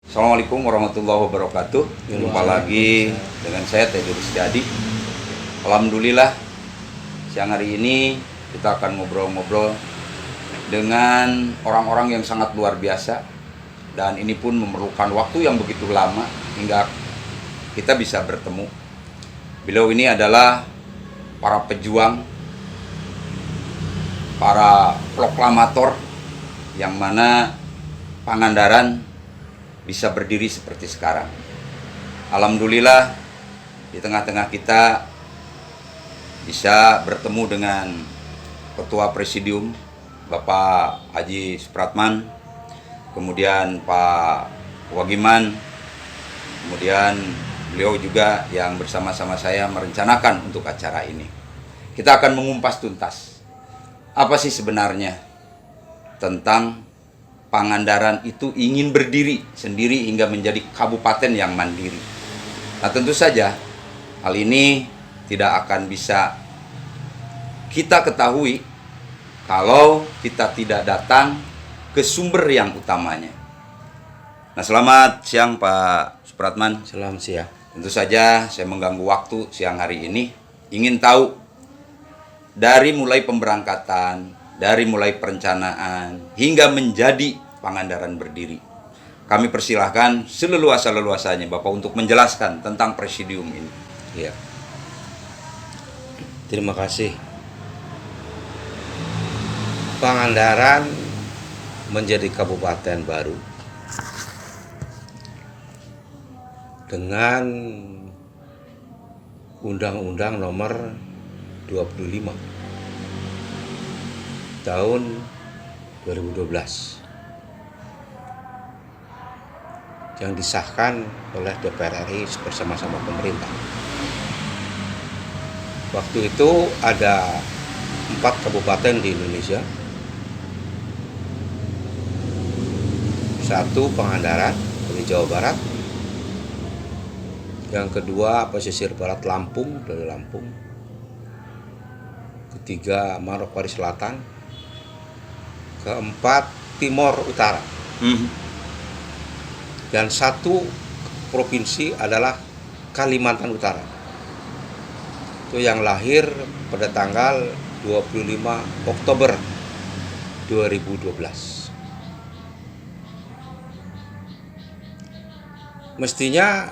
Assalamualaikum warahmatullahi wabarakatuh. Jumpa lagi dengan saya Teddy Rusdiadi. Alhamdulillah, siang hari ini kita akan ngobrol-ngobrol dengan orang-orang yang sangat luar biasa. Dan ini pun memerlukan waktu yang begitu lama hingga kita bisa bertemu. Beliau ini adalah para pejuang, para proklamator yang mana Pangandaran bisa berdiri seperti sekarang. Alhamdulillah, di tengah-tengah kita bisa bertemu dengan Ketua Presidium Bapak Haji Supratman, kemudian Pak Wagiman, kemudian beliau juga yang bersama-sama saya merencanakan untuk acara ini. Kita akan mengupas tuntas apa sih sebenarnya tentang Pangandaran itu ingin berdiri sendiri hingga menjadi kabupaten yang mandiri. Nah, tentu saja hal ini tidak akan bisa kita ketahui kalau kita tidak datang ke sumber yang utamanya. Nah, selamat siang Pak Supratman. Selamat siang. Tentu saja saya mengganggu waktu siang hari ini. Ingin tahu dari mulai pemberangkatan, dari mulai perencanaan hingga menjadi Pangandaran berdiri. Kami persilahkan seleluasa-leluasanya Bapak untuk menjelaskan tentang presidium ini. Ya. Terima kasih. Pangandaran menjadi kabupaten baru dengan Undang-Undang Nomor 25 tahun 2012 yang disahkan oleh DPR RI bersama-sama pemerintah. Waktu itu ada 4 kabupaten di Indonesia. 1 Pangandaran dari Jawa Barat. Yang kedua pesisir barat Lampung dari Lampung. Ketiga Manokwari Selatan. Keempat Timor Utara. Dan 1 provinsi adalah Kalimantan Utara. Itu yang lahir pada tanggal 25 Oktober 2012. Mestinya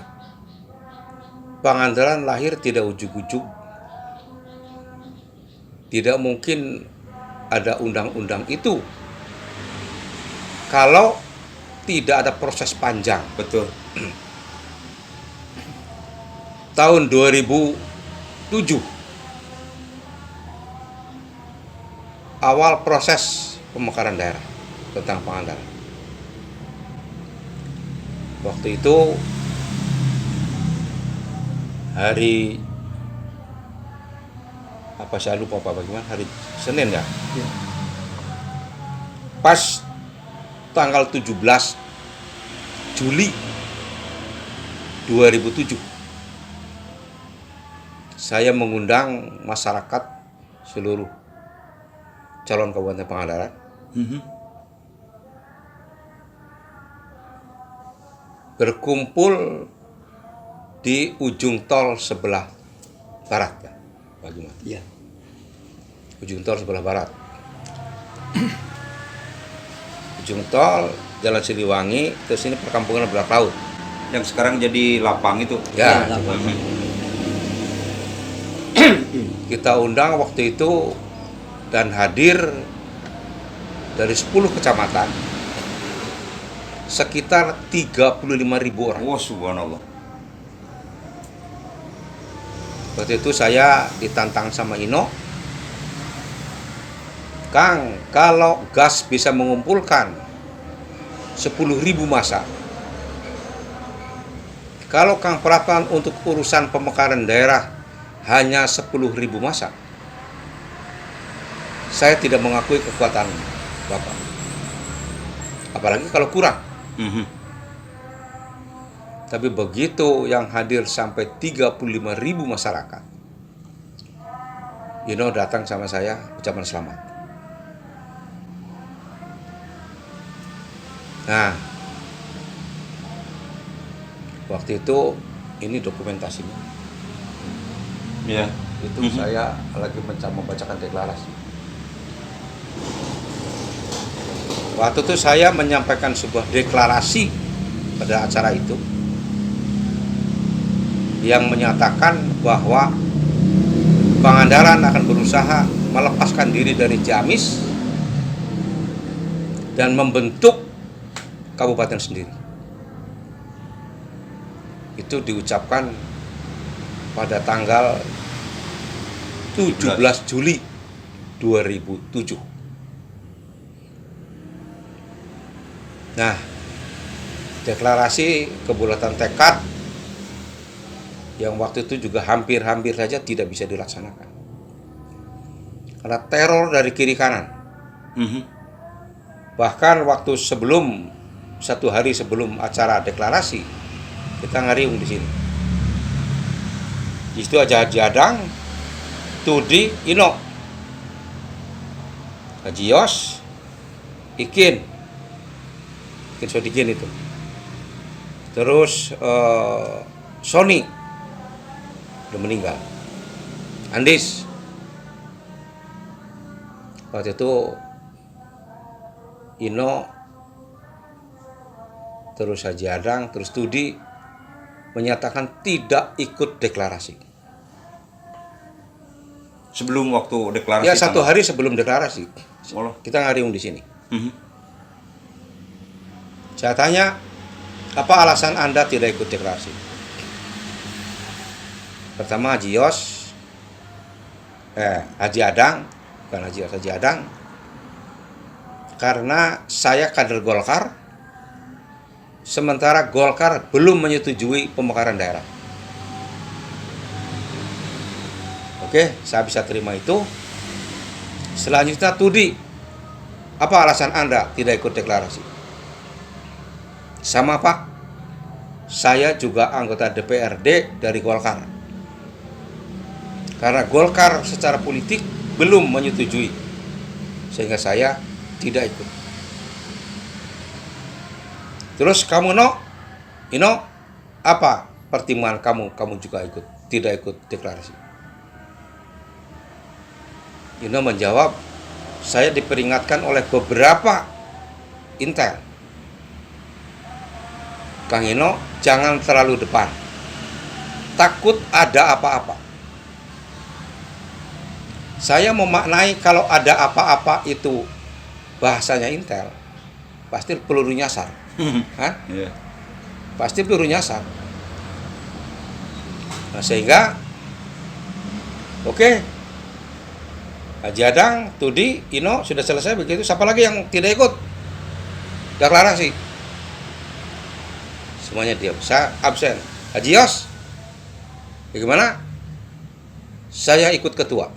Pangandaran lahir tidak ujug-ujug. Tidak mungkin ada undang-undang itu kalau tidak ada proses panjang. Betul. Tahun 2007 awal proses pemekaran daerah tentang Pangandaran. Waktu itu hari apa saya lupa Pak bagaimana, hari Senin ya? Ya. Pas tanggal 17 Juli 2007 saya mengundang masyarakat seluruh calon Kabupaten Pangandaran berkumpul di ujung tol sebelah barat ya, bagaimana? Iya. Ujung tol sebelah barat. Ujung tol Jalan Siliwangi, terus ini perkampungan Barat Laut Yang sekarang jadi lapang itu. ya. Kita undang waktu itu dan hadir dari 10 kecamatan sekitar 35.000 orang. Oh, subhanallah. Waktu itu saya ditantang sama Ino, Kang, kalau gas bisa mengumpulkan 10.000 massa, kalau Kang Pratman untuk urusan pemekaran daerah hanya 10.000 massa, saya tidak mengakui kekuatan Bapak. Apalagi kalau kurang. Tapi begitu yang hadir sampai 35.000 masyarakat, Ino datang sama saya ucapan selamat. Nah, Waktu itu ini dokumentasinya. Iya. Itu saya lagi membacakan deklarasi. Waktu itu saya menyampaikan sebuah deklarasi pada acara itu yang menyatakan bahwa Pangandaran akan berusaha melepaskan diri dari Ciamis dan membentuk kabupaten sendiri. Itu diucapkan pada tanggal 17 Juli 2007. Nah, deklarasi kebulatan tekad yang waktu itu juga hampir-hampir saja tidak bisa dilaksanakan karena teror dari kiri kanan. Bahkan waktu sebelum, 1 hari sebelum acara deklarasi, kita ngariung di sini. Di situ aja Haji Adang, Tudi, Ino, Haji Yos, Ikin Sodikin itu. Terus Sony udah meninggal. Andis. Waktu itu Ino, terus Haji Adang, terus Tudi menyatakan tidak ikut deklarasi. Sebelum waktu deklarasi. Ya, 1 hari sebelum deklarasi. Allah. Kita ngariung di sini. Saya tanya, apa alasan Anda tidak ikut deklarasi? Pertama Haji Yos, Haji Adang, bukan Haji Yos, Haji Adang, karena saya kader Golkar, sementara Golkar belum menyetujui pemekaran daerah. Oke, saya bisa terima itu. Selanjutnya Tudi, apa alasan Anda tidak ikut deklarasi? Sama Pak, saya juga anggota DPRD dari Golkar. Karena Golkar secara politik belum menyetujui, sehingga saya tidak ikut. Terus kamu Ino, apa pertimbangan kamu juga tidak ikut deklarasi? Ino menjawab, saya diperingatkan oleh beberapa intel. Kang Ino, jangan terlalu depan, takut ada apa-apa. Saya memaknai kalau ada apa-apa itu bahasanya intel, pasti peluru nyasar, kan? Yeah. Pasti peluru nyasar. Nah, sehingga, oke, Haji Adang, Tudi, Ino sudah selesai begitu. Siapa lagi yang tidak ikut deklarasi? Semuanya diam. Saya absen. Haji Yos, bagaimana? Saya ikut ketua.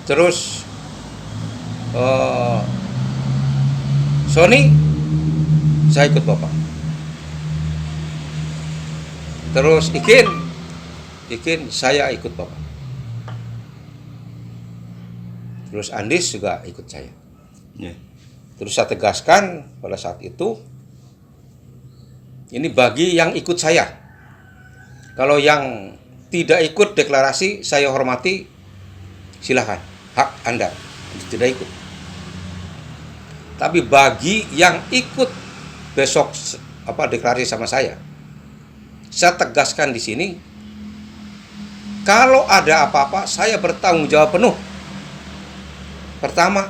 Terus Sony, saya ikut Bapak. Terus Ikin, saya ikut Bapak. Terus Andis juga ikut saya. Yeah. Terus saya tegaskan pada saat itu, ini bagi yang ikut saya. Kalau yang tidak ikut deklarasi, saya hormati, silakan. Hak Anda untuk tidak ikut. Tapi bagi yang ikut besok deklarasi sama saya tegaskan di sini, kalau ada apa-apa saya bertanggung jawab penuh. Pertama,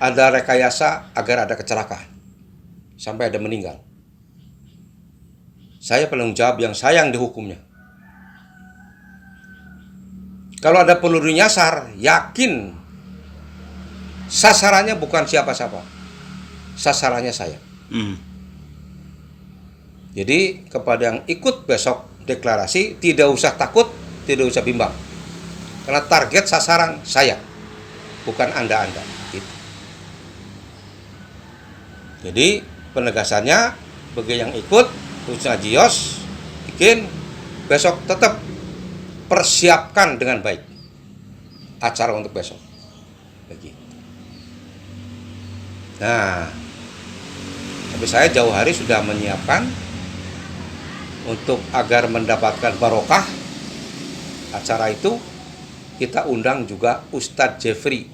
ada rekayasa agar ada kecelakaan sampai ada meninggal. Saya penanggung jawab yang sayang dihukumnya. Kalau ada peluru nyasar, yakin sasarannya bukan siapa-siapa, sasarannya saya. Jadi kepada yang ikut besok deklarasi, tidak usah takut, tidak usah bimbang, karena target sasaran saya, bukan Anda. Gitu. Jadi penegasannya bagi yang ikut, khususnya Haji Yos, Ikin, besok tetap persiapkan dengan baik acara untuk besok. Begitu. Nah, Tapi saya jauh hari sudah menyiapkan untuk agar mendapatkan barokah acara itu, kita undang juga Ustadz Jeffrey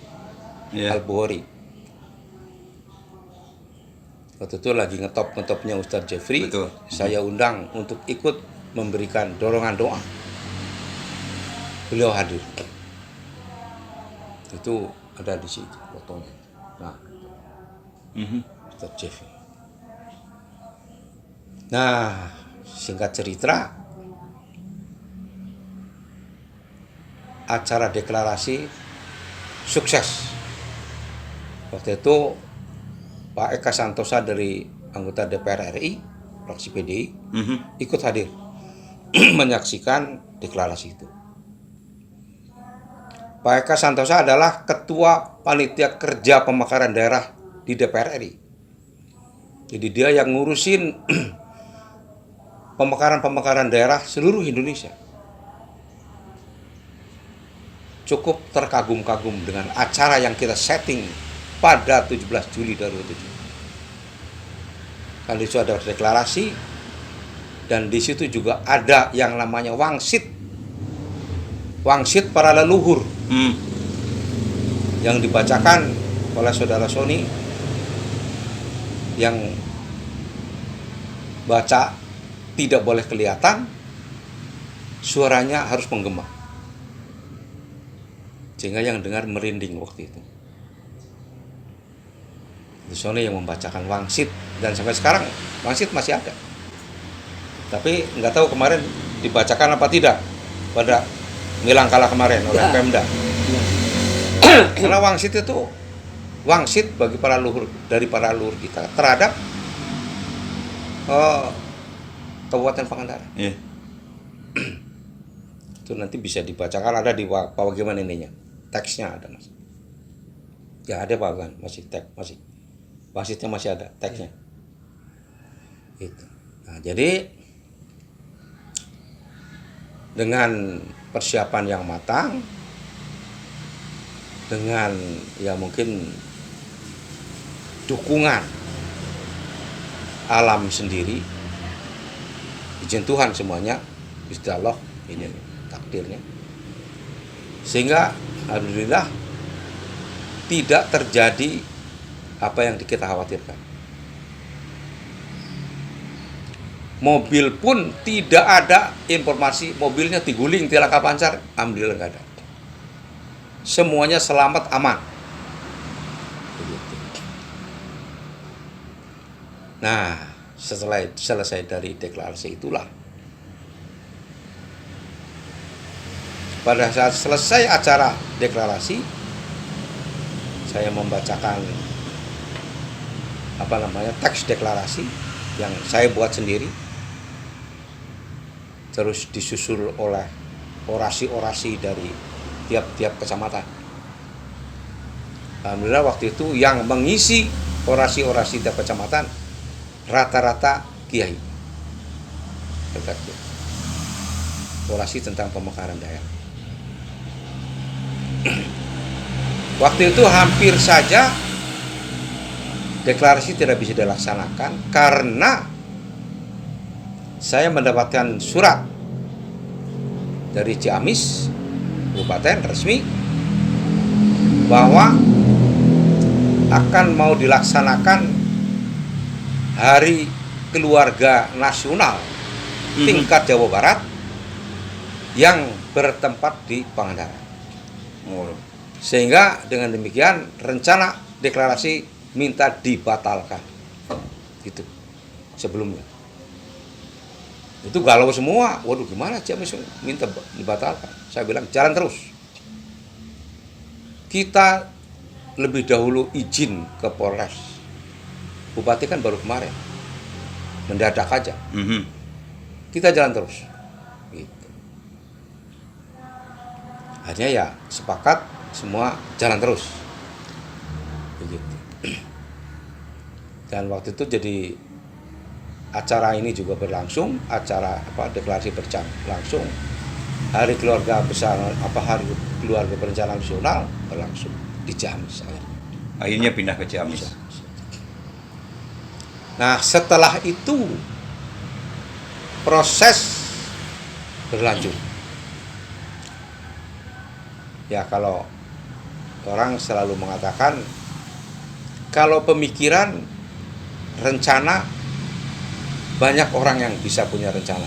Al-Bukhari. Waktu itu lagi ngetopnya Ustadz Jeffrey. Betul. Saya undang untuk ikut memberikan dorongan doa. Beliau hadir. Itu ada di situ fotonya. Nah, Ustadz Jeffrey. Nah, singkat cerita, acara deklarasi sukses. Waktu itu Pak Eka Santosa dari anggota DPR RI, fraksi PDI, ikut hadir menyaksikan deklarasi itu. Pak Eka Santosa adalah Ketua Panitia Kerja Pemekaran Daerah di DPR RI. Jadi dia yang ngurusin pemekaran daerah seluruh Indonesia. Cukup terkagum-kagum dengan acara yang kita setting pada 17 Juli 2007. Kali itu ada deklarasi, dan di situ juga ada yang namanya wangsit para leluhur yang dibacakan oleh saudara Sony, yang baca tidak boleh kelihatan, suaranya harus menggema, sehingga yang dengar merinding waktu itu. Sony yang membacakan wangsit, dan sampai sekarang wangsit masih ada. Tapi nggak tahu kemarin dibacakan apa tidak pada Milangkala kemarin oleh Pemda. Karena wangsit itu wangsit bagi para leluhur, dari para leluhur kita terhadap Kabupaten Pangandaran. Itu nanti bisa dibacakan, ada di bagaimana ininya, teksnya ada, Mas. Ya ada Pak kan, masih teks, masih wangsitnya masih ada teksnya. Gitu. Nah, jadi dengan persiapan yang matang, dengan ya mungkin dukungan alam sendiri, izin Tuhan semuanya, Gusti Allah, ini takdirnya, sehingga alhamdulillah tidak terjadi apa yang kita khawatirkan. Mobil pun tidak ada informasi mobilnya diguling, tilaka pancar, alhamdulillah nggak ada. Semuanya selamat, aman. Nah, setelah selesai dari deklarasi itulah, pada saat selesai acara deklarasi, saya membacakan teks deklarasi yang saya buat sendiri, terus disusul oleh orasi-orasi dari tiap-tiap kecamatan. Alhamdulillah waktu itu yang mengisi orasi-orasi tiap kecamatan rata-rata kiai. Orasi tentang pemekaran daerah. Waktu itu hampir saja deklarasi tidak bisa dilaksanakan karena saya mendapatkan surat dari Ciamis, kabupaten resmi, bahwa akan mau dilaksanakan Hari Keluarga Nasional tingkat Jawa Barat yang bertempat di Pangandaran. Sehingga dengan demikian rencana deklarasi minta dibatalkan. Gitu. Sebelumnya. Itu galau semua. Waduh, gimana Ciamis minta dibatalkan? Saya bilang jalan terus. Kita lebih dahulu izin ke Polres. Bupati kan baru kemarin. Mendadak aja. Kita jalan terus. Gitu. Akhirnya ya sepakat semua jalan terus. Begitu. Dan waktu itu jadi acara ini juga berlangsung, acara deklarasi berlangsung, Hari Keluarga Besar Hari Keluarga Berencana Nasional berlangsung di Ciamis. Akhirnya pindah ke Ciamis. Nah, setelah itu proses berlanjut. Ya, kalau orang selalu mengatakan kalau pemikiran, rencana, banyak orang yang bisa punya rencana,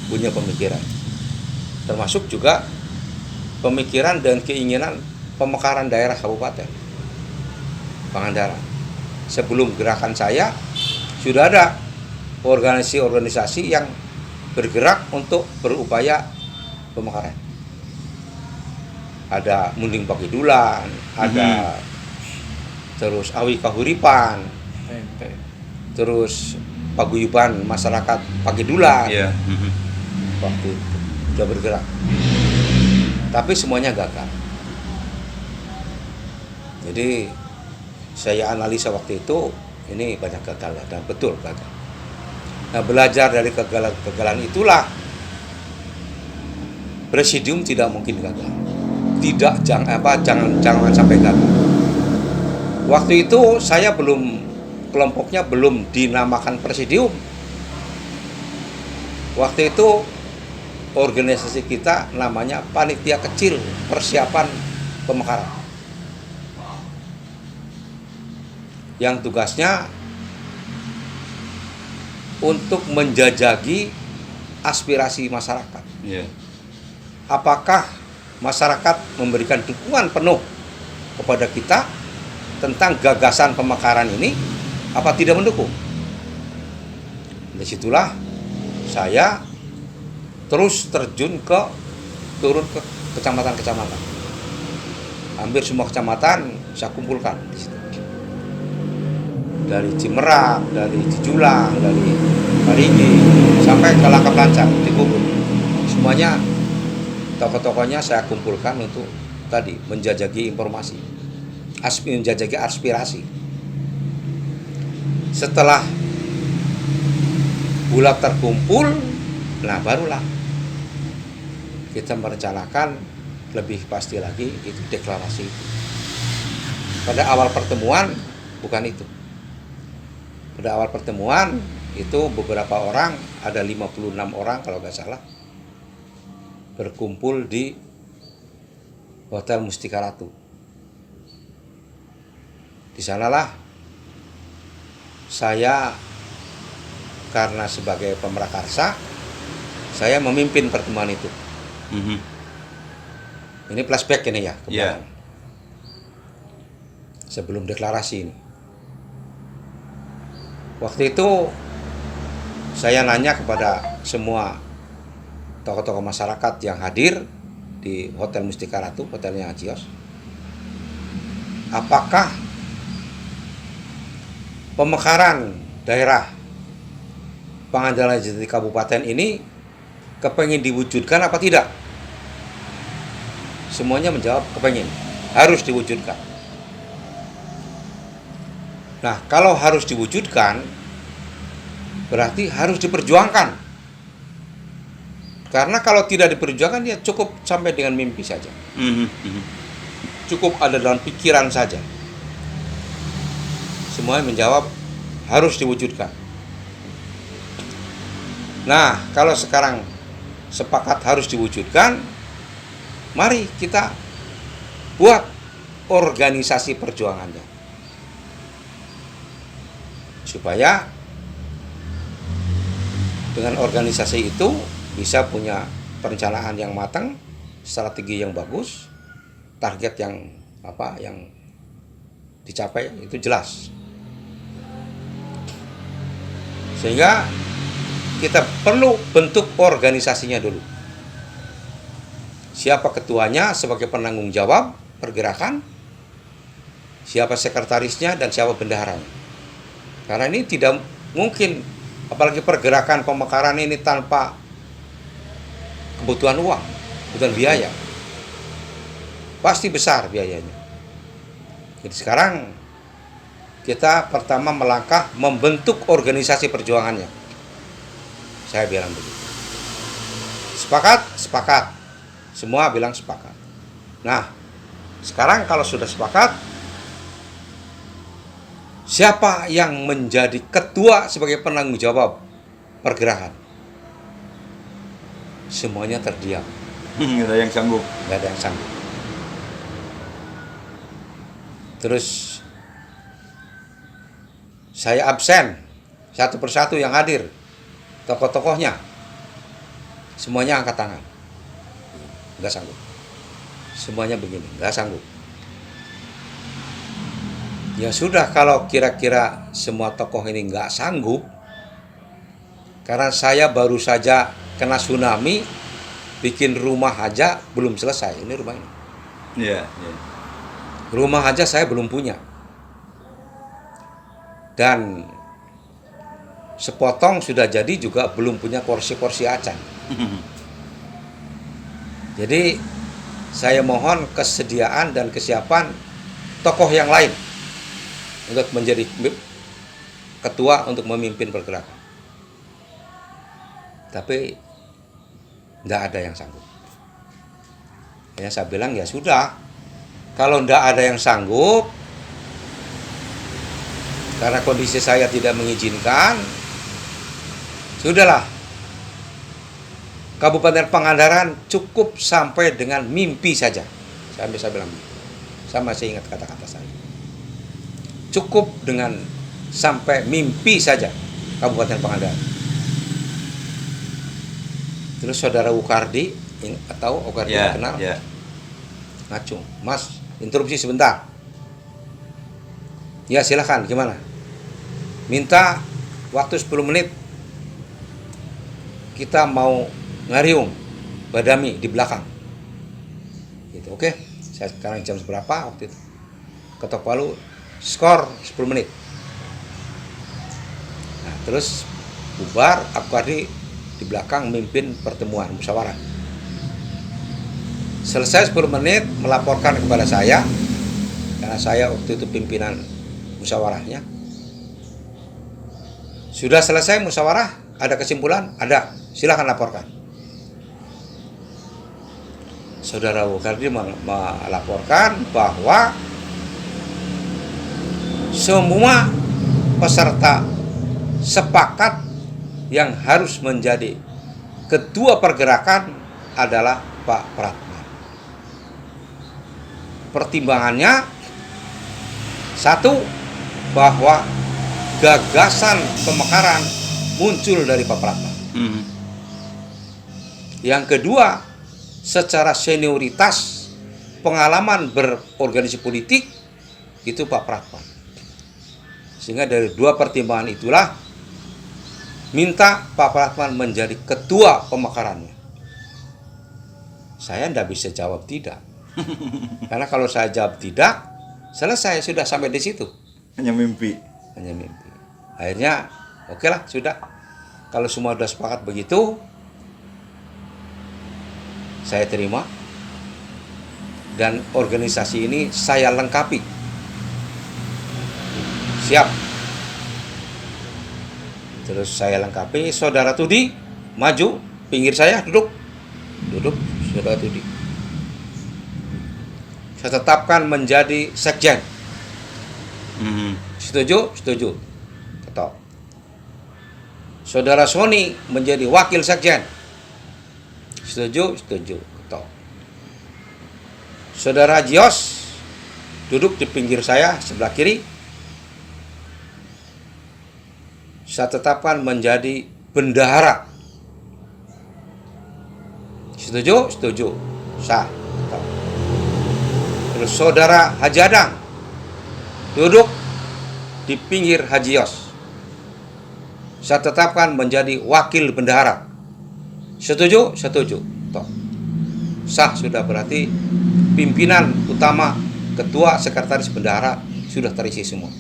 punya pemikiran. Termasuk juga pemikiran dan keinginan pemekaran daerah kabupaten Pangandaran. Sebelum gerakan saya, sudah ada organisasi-organisasi yang bergerak untuk berupaya pemekaran. Ada Munding Pakidulan, ada terus Awi Kahuripan, terus paguyuban masyarakat Pakidulan. Iya. Waktu itu sudah bergerak, tapi semuanya gagal. Jadi saya analisa waktu itu, ini banyak gagal dan betul gagal. Nah, belajar dari kegagalan itulah presidium tidak mungkin gagal. Jangan sampai gagal. Waktu itu saya kelompoknya belum dinamakan presidium. Waktu itu organisasi kita namanya Panitia Kecil Persiapan Pemekaran, yang tugasnya untuk menjajaki aspirasi masyarakat. Iya. Apakah masyarakat memberikan dukungan penuh kepada kita tentang gagasan pemekaran ini, apa tidak mendukung? Disitulah saya terus turun ke kecamatan-kecamatan. Hampir semua kecamatan saya kumpulkan di situ. Dari Cimerak, dari Cijulang, dari Parigi, sampai ke Langkap Lancang di Kubur. Semuanya tokoh-tokohnya saya kumpulkan untuk tadi menjajaki informasi, menjajaki aspirasi. Setelah bulat terkumpul, nah barulah kita merencanakan lebih pasti lagi itu deklarasi itu. Pada awal pertemuan bukan itu. Pada awal pertemuan itu beberapa orang, ada 56 orang kalau nggak salah, berkumpul di Hotel Mustika Ratu. Di sanalah saya, karena sebagai pemrakarsa, saya memimpin pertemuan itu. Ini flashback ini ya, Iya. sebelum deklarasi ini. Waktu itu saya nanya kepada semua tokoh-tokoh masyarakat yang hadir di Hotel Mustika Ratu, hotelnya Ajios, apakah pemekaran daerah Pangandaran Jati Kabupaten ini kepengin diwujudkan apa tidak? Semuanya menjawab kepengin, harus diwujudkan. Nah, kalau harus diwujudkan, berarti harus diperjuangkan. Karena kalau tidak diperjuangkan, ya cukup sampai dengan mimpi saja. Cukup ada dalam pikiran saja. Semuanya menjawab harus diwujudkan. Nah, kalau sekarang sepakat harus diwujudkan, mari kita buat organisasi perjuangannya. Supaya dengan organisasi itu bisa punya perencanaan yang matang, strategi yang bagus, target yang dicapai itu jelas. Sehingga kita perlu bentuk organisasinya dulu. Siapa ketuanya sebagai penanggung jawab pergerakan, siapa sekretarisnya, dan siapa bendaharanya. Karena ini tidak mungkin, apalagi pergerakan pemekaran ini tanpa kebutuhan uang, kebutuhan biaya. Pasti besar biayanya. Jadi sekarang kita pertama melangkah membentuk organisasi perjuangannya. Saya bilang begitu. Sepakat? Sepakat. Semua bilang sepakat. Nah, sekarang kalau sudah sepakat, siapa yang menjadi ketua sebagai penanggung jawab pergerakan? Semuanya terdiam. Nggak ada yang sanggup. Nggak ada yang sanggup. Terus saya absen, satu persatu yang hadir, tokoh-tokohnya, semuanya angkat tangan. Nggak sanggup. Semuanya begini, nggak sanggup. Ya sudah, kalau kira-kira semua tokoh ini nggak sanggup, karena saya baru saja kena tsunami, bikin rumah aja belum selesai. Ini rumah ini. Iya. Rumah aja saya belum punya. Dan sepotong sudah jadi juga belum punya kursi-kursi acan. Jadi saya mohon kesediaan dan kesiapan tokoh yang lain untuk menjadi ketua untuk memimpin pergerakan. Tapi tidak ada yang sanggup. Ya saya bilang ya sudah, kalau tidak ada yang sanggup, karena kondisi saya tidak mengizinkan, sudahlah. Kabupaten Pangandaran cukup sampai dengan mimpi saja. Saya bisa bilang, saya masih ingat kata-kata saya. Cukup dengan sampai mimpi saja Kabupaten Pangandaran. Terus saudara Wukardi, tahu Wukardi kenal? Ya. Ngacung, Mas, interupsi sebentar. Ya silakan, gimana? Minta waktu 10 menit. Kita mau ngariung Badami di belakang. Gitu, oke. Saya sekarang jam berapa waktu itu? Ketok Palu, skor 10 menit. Nah, terus bubar, Wukardi di belakang memimpin pertemuan musyawarah. Selesai 10 menit melaporkan kepada saya, karena saya waktu itu pimpinan musyawarahnya. Sudah selesai musyawarah, ada kesimpulan? Ada, silakan laporkan. Saudara Wukardi melaporkan bahwa semua peserta sepakat yang harus menjadi ketua pergerakan adalah Pak Pratman. Pertimbangannya, satu, bahwa gagasan pemekaran muncul dari Pak Pratman. Yang kedua, secara senioritas, pengalaman berorganisasi politik, itu Pak Pratman. Sehingga dari dua pertimbangan itulah, minta Pak Pratman menjadi ketua pemekarannya. Saya tidak bisa jawab tidak. Karena kalau saya jawab tidak, selesai, sudah sampai di situ. Hanya mimpi. Akhirnya, oke lah, sudah. Kalau semua sudah sepakat begitu, saya terima. Dan organisasi ini saya lengkapi. Siap. Terus saya lengkapi, saudara Tudi maju, pinggir saya, duduk, saudara Tudi. Saya tetapkan menjadi sekjen. Setuju? Ketok. Saudara Sony menjadi wakil sekjen. Setuju? Ketok. Saudara Jios duduk di pinggir saya, sebelah kiri. Saya tetapkan menjadi bendahara. Setuju? Sah. Ketok. Terus saudara Haji Adang duduk di pinggir Haji Yos. Saya tetapkan menjadi wakil bendahara. Setuju? Toh. Sah, sudah, berarti pimpinan utama, ketua, sekretaris, bendahara sudah terisi semua.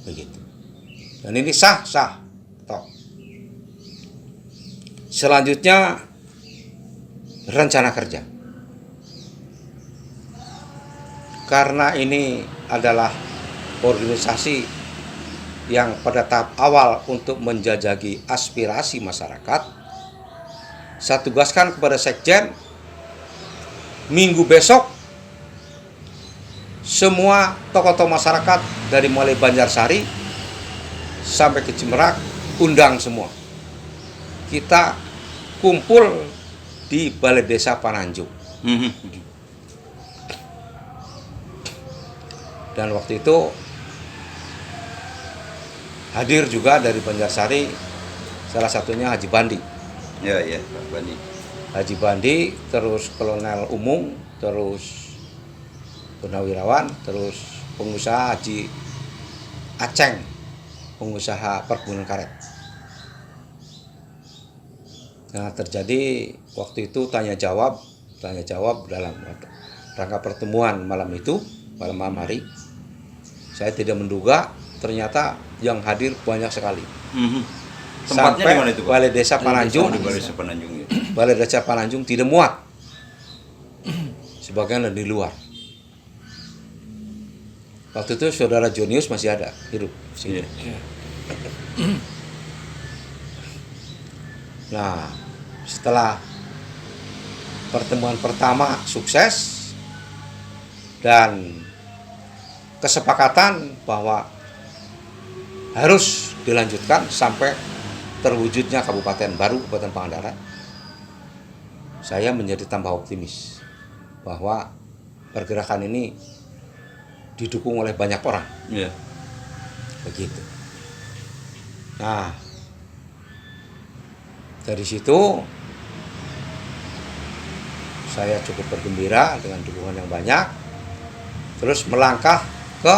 Begitu. Dan ini sah. Toh. Selanjutnya rencana kerja. Karena ini adalah organisasi yang pada tahap awal untuk menjajaki aspirasi masyarakat, saya tugaskan kepada sekjen, minggu besok semua tokoh-tokoh masyarakat dari mulai Banjarsari sampai ke Cimerak undang semua. Kita kumpul di Balai Desa Pananjung. Dan waktu itu hadir juga dari Banjarsari, salah satunya Haji Bandi. Ya, ya, Pak Bandi. Haji Bandi, terus Kolonel Umum, terus Purnawirawan, terus pengusaha Haji Aceng, pengusaha perkebunan karet. Nah, terjadi waktu itu tanya jawab dalam rangka pertemuan malam itu, malam hari. Saya tidak menduga ternyata yang hadir banyak sekali. Tempatnya di mana itu, Pak? Balai Desa Pananjung. Di Balai Desa Pananjung ya. Balai Desa Pananjung tidak muat. Sebagian di luar. Waktu itu saudara Jonius masih ada hidup sini. Iya. Nah, setelah pertemuan pertama sukses dan kesepakatan bahwa harus dilanjutkan sampai terwujudnya kabupaten baru, Kabupaten Pangandaran, saya menjadi tambah optimis bahwa pergerakan ini didukung oleh banyak orang. Iya. Begitu. Nah, dari situ saya cukup bergembira dengan dukungan yang banyak. Terus melangkah ke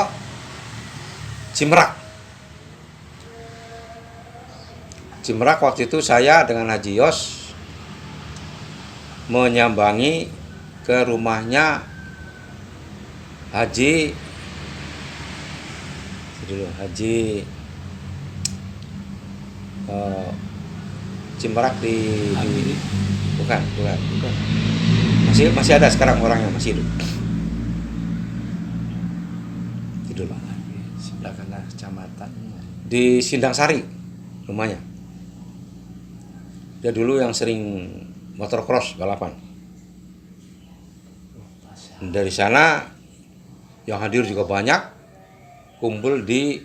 Cimerak. Cimerak waktu itu saya dengan Haji Yos menyambangi ke rumahnya Haji Cimerak di bukan. Masih ada sekarang orang yang masih hidup. Tidur sebelah kanan kecamatan di Sindang Sari rumahnya. Dia dulu yang sering motocross balapan. Dari sana yang hadir juga banyak, kumpul di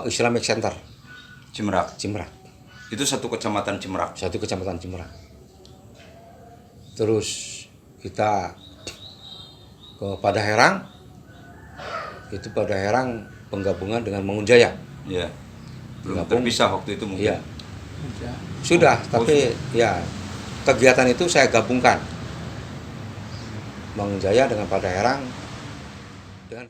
Islamic Center Cimerak. Itu satu kecamatan Cimerak. Satu kecamatan Cimerak. Terus kita ke Padaherang. Itu Padaherang penggabungan dengan Mangunjaya. Iya. Belum Gabung. terpisah waktu itu mungkin. Iya. Sudah, tapi ya kegiatan itu saya gabungkan. Mangunjaya dengan Padaherang